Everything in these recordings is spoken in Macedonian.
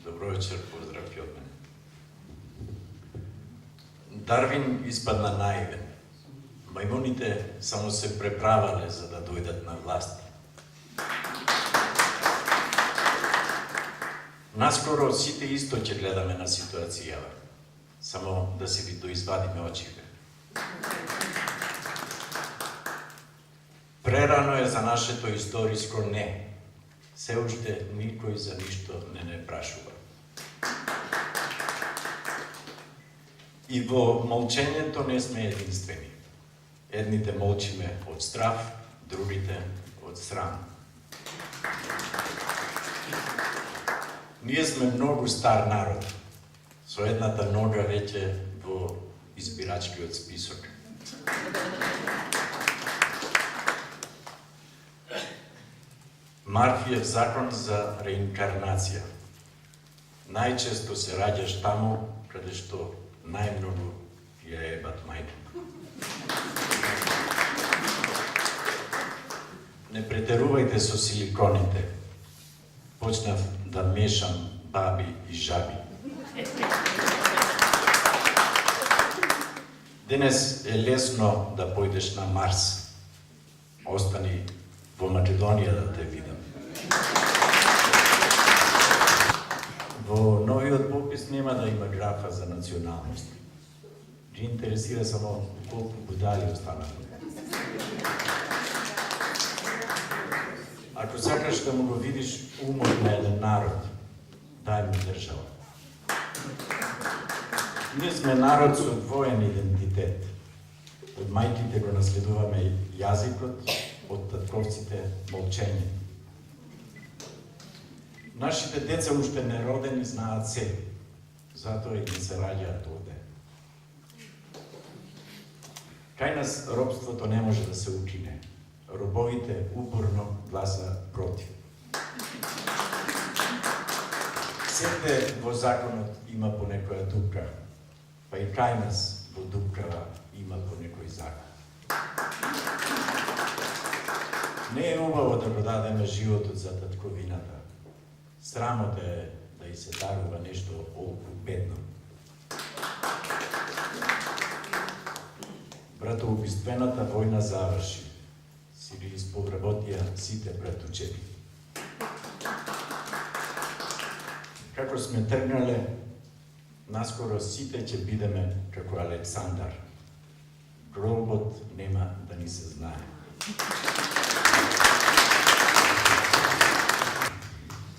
Добро вечер, поздрав и од мене. Дарвин испадна наивен. Мајмуните само се преправале за да дојдат на власт. Наскоро сите исто ќе гледаме на ситуацијава, само да се ви доизвадиме очите. Прерано е за нашето историско не. Се уште никој за ништо не прашува. И во молчењето не сме единствени. Едните молчиме од страв, другите од срам. Ние сме многу стар народ, со едната нога веќе во избирачкиот список. Марфиев закон за реинкарнација. Најчесто се раѓаш таму каде што најмногу ја ебат мајка. Не претерувајте со силиконите. Почнав да мешам баби и жаби. Денес е лесно да појдеш на Марс. Остани во Македонија да те видам. Во новиот попис нема да има графа за националност. Ги интересира само колку будали останат. Ако сакаш да му го видиш умот на еден народ, дај му држава. Ние сме народ со двоен идентитет. Од мајките го наследуваме јазикот, од татковците молчење. Нашите деца уште неродени знаат се, затоа и не се раѓаат овде. Кај нас робството не може да се укине. Робовите упорно гласа против. Сите во законот има по некоја дупка, па и кај нас во дупкава има по некој закон. Не е убаво да го дадеме животот за татковината. Срамот е да и се дарува нешто олку бедно. Братоубиствената војна заврши. Си ги исповработија сите братучеви. Како сме тргнале, наскоро сите ќе бидеме како Александар. Гробот нема да ни се знае.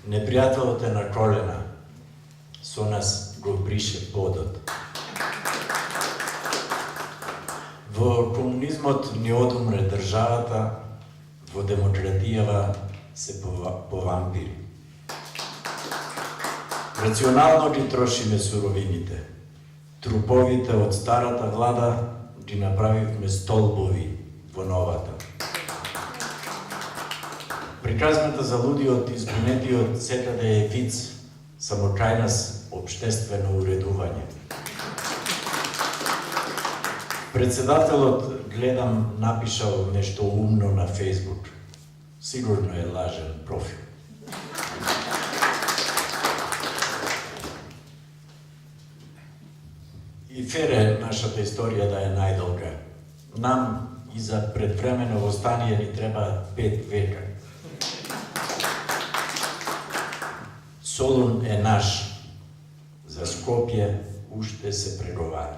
Непријателот е на колена, со нас го брише подот. Во комунизмот не одумре државата, во демократијава се повампири. Рационално ги трошиме суровините. Труповите од старата влада ги направивме столбови во новата. Приказната за лудиот и збунетиот секаде е виц, само кај нас општествено уредување. Председателот, гледам, напишал нешто умно на Фейсбук. Сигурно е лажен профил. И фере нашата историја да е најдолга. Нам и за предвремено востание ни треба 5 века. Солун е наш, за Скопје уште се преговара.